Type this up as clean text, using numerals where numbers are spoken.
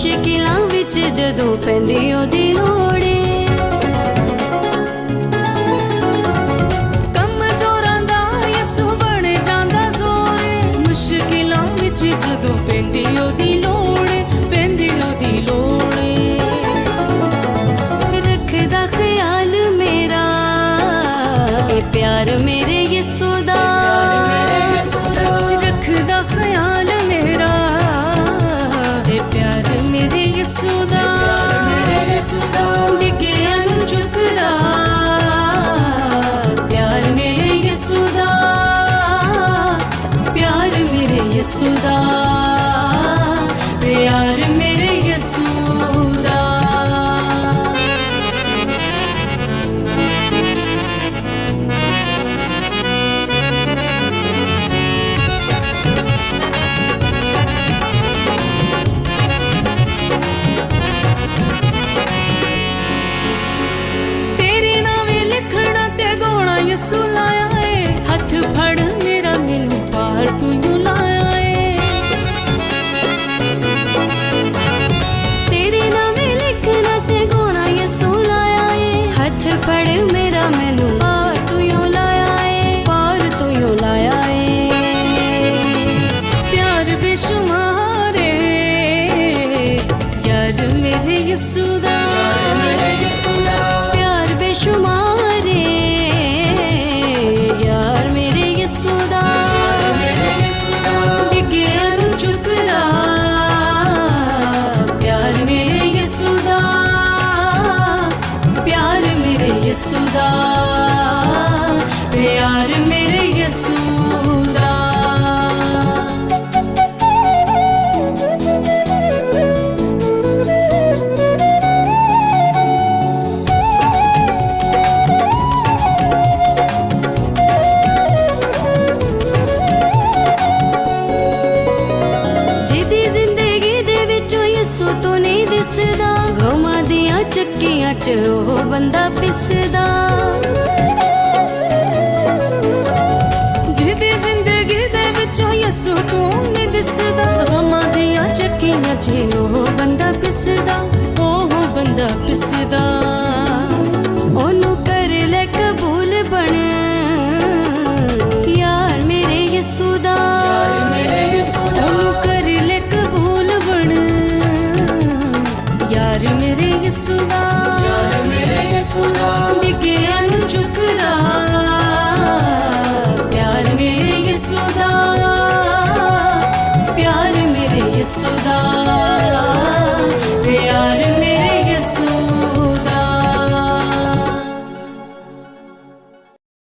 ਮੁਸ਼ਕਿਲਾਂ ਵਿੱਚ ਜਦੋਂ ਪੈਂਦੀ ਉਹਦੀ ਲੋੜ ਏ। ਕਮਜ਼ੋਰਾਂ ਦਾ ਯਿਸੂ ਬਣ ਜਾਂਦਾ ਜ਼ੋਰ ਏ। ਮੁਸ਼ਕਿਲਾਂ ਵਿੱਚ ਜਦੋਂ ਪੈਂਦੀ ਉਹਦੀ ਲੋੜ ਏ, ਪੈਂਦੀ ਉਹਦੀ ਲੋੜ ਏ। ਰੱਖਦਾ ਖਿਆਲ ਮੇਰਾ ਇਹ ਪਿਆਰ ਮੇਰੇ ਯਿਸੂ ਦਾ, ਰੱਖਦਾ ਖਿਆਲ ਮੇਰਾ ਇਹ ਪਿਆਰ ਮੇਰੇ ਯਿਸੂ ਦਾ। ਡਿੱਗਿਆਂ ਨੂੰ ਚੁੱਕਦਾ ਪਿਆਰ ਮੇਰੇ ਯਿਸੂ ਦਾ, ਪਿਆਰ ਮੇਰੇ ਯਿਸੂ ਦਾ, ਪਿਆਰ ਮੇਰੇ ਯਿਸੂ ਦਾ। ਯਿਸੂ ਲਾਇਆ ਏ ਹੱਥ ਫੜ ਮੇਰਾ, ਮੈਨੂੰ ਪਾਰ ਤੂੰ ਯੂ ਲਾਇਆ ਏ। ਤੇਰੇ ਨਾਵੇਂ ਲਿਖਣਾ ਤੇ ਗਾਉਣਾ ਯਿਸੂ ਲਾਇਆ ਏ ਹੱਥ ਫੜ ਮੇਰਾ, ਮੈਨੂੰ ਪਾਰ ਤੂੰ ਯੂ ਲਾਇਆ ਏ, ਪਾਰ ਤੂੰ ਯੂ ਲਾਇਆ ਏ। ਪਿਆਰ ਬੇਸ਼ੁਮਾਰ ਏ ਯਾਰ ਮੇਰੇ ਯਿਸੂ ਦਾ, ਪਿਆਰ ਬੇਸ਼ੁਮਾਰ ਯਿਸੂ ਦਾ, ਪਿਆਰ ਮੇਰੇ ਯਿਸੂ ਦਾ। ਜਿਹਦੀ ਜ਼ਿੰਦਗੀ ਦੇ ਵਿੱਚੋਂ ਯਿਸੂ ਤੋਂ ਨਹੀਂ ਦਿਸਦਾ, ਗਮਾਂ ਦੀਆਂ ਚੱਕੀਆਂ 'ਚ ਉਹ ਬੰਦਾ ਪਿਸਦਾ। ਜਿਹਦੀ ਜ਼ਿੰਦਗੀ ਦੇ ਵਿੱਚੋਂ ਯਿਸੂ ਤੋਂ ਨਹੀਂ ਦਿਸਦਾ, ਗਮਾਂ ਦੀਆਂ ਚੱਕੀਆਂ 'ਚ ਉਹ ਬੰਦਾ ਪਿਸਦਾ, ਉਹ ਬੰਦਾ ਪਿਸਦਾ। ਉਹਨੂੰ ਕਰ ਲੈ ਕਬੂਲ ਬਣ ਯਾਰ ਮੇਰੇ ਯਿਸੂ ਦਾ, ਉਹਨੂੰ ਕਰ ਲੈ ਕਬੂਲ ਬਣ ਯਾਰ ਮੇਰੇ ਯਿਸੂ ਦਾ।